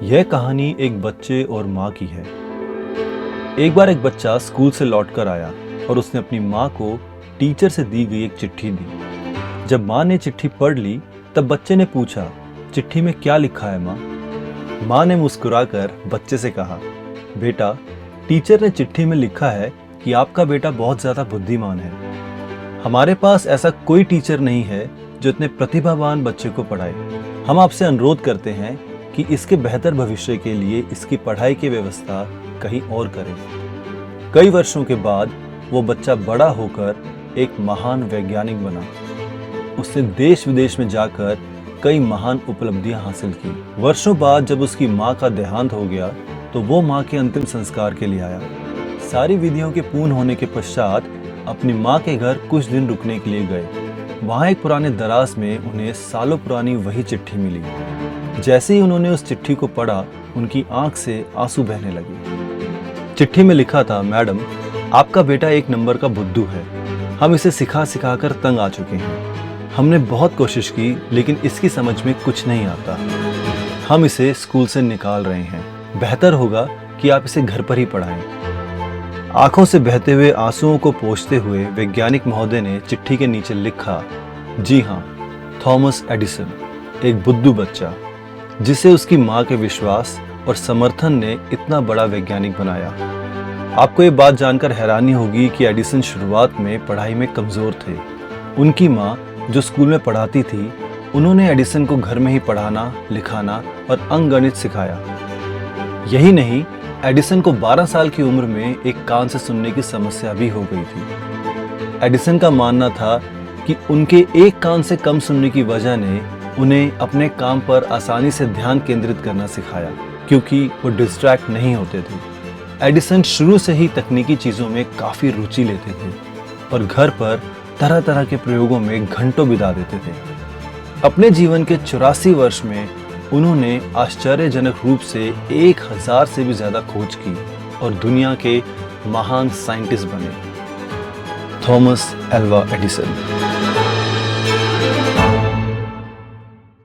यह कहानी एक बच्चे और माँ की है। एक बार एक बच्चा स्कूल से लौटकर आया और उसने अपनी माँ को टीचर से दी गई एक चिट्ठी दी। जब माँ ने चिट्ठी पढ़ ली तब बच्चे ने पूछा, चिट्ठी में क्या लिखा है माँ? माँ ने मुस्कुराकर बच्चे से कहा, बेटा, टीचर ने चिट्ठी में लिखा है कि आपका बेटा बहुत ज़्यादा बुद्धिमान है। हमारे पास ऐसा कोई टीचर नहीं है जो इतने प्रतिभावान बच्चे को पढ़ाए। हम आपसे अनुरोध करते हैं कि इसके बेहतर भविष्य के लिए इसकी पढ़ाई की व्यवस्था कहीं और करें। कई वर्षों के बाद वो बच्चा बड़ा होकर एक महान वैज्ञानिक बना। उसने देश विदेश में जाकर कई महान उपलब्धियां हासिल की। वर्षों बाद जब उसकी माँ का देहांत हो गया तो वो माँ के अंतिम संस्कार के लिए आया। सारी विधियों के पूर्ण होने के पश्चात अपनी माँ के घर कुछ दिन रुकने के लिए गए। वहाँ एक पुराने दराज में उन्हें सालों पुरानी वही चिट्ठी मिली। जैसे ही उन्होंने उस चिट्ठी को पढ़ा, उनकी आंख से आंसू बहने लगे। चिट्ठी में लिखा था, मैडम, आपका बेटा एक नंबर का बुद्धू है। हम इसे सिखा सिखा कर तंग आ चुके हैं। हमने बहुत कोशिश की लेकिन इसकी समझ में कुछ नहीं आता। हम इसे स्कूल से निकाल रहे हैं। बेहतर होगा कि आप इसे घर पर ही पढ़ाएं। आंखों से बहते हुए आंसुओं को पोंछते हुए वैज्ञानिक महोदय ने चिट्ठी के नीचे लिखा, जी हाँ, थॉमस एडिसन, एक बुद्धू बच्चा जिसे उसकी माँ के विश्वास और समर्थन ने इतना बड़ा वैज्ञानिक बनाया। आपको ये बात जानकर हैरानी होगी कि एडिसन शुरुआत में पढ़ाई में कमजोर थे। उनकी माँ जो स्कूल में पढ़ाती थी, उन्होंने एडिसन को घर में ही पढ़ाना, लिखाना और अंकगणित सिखाया। यही नहीं, एडिसन को 12 साल की उम्र में एक कान से सुनने की समस्या भी हो गई थी। एडिसन का मानना था कि उनके एक कान से कम सुनने की वजह ने उन्हें अपने काम पर आसानी से ध्यान केंद्रित करना सिखाया, क्योंकि वो डिस्ट्रैक्ट नहीं होते थे। एडिसन शुरू से ही तकनीकी चीज़ों में काफ़ी रुचि लेते थे और घर पर तरह तरह के प्रयोगों में घंटों बिता देते थे। अपने जीवन के 84 वर्ष में उन्होंने आश्चर्यजनक रूप से 1000 से भी ज़्यादा खोज की और दुनिया के महान साइंटिस्ट बने। Thomas Alva Edison.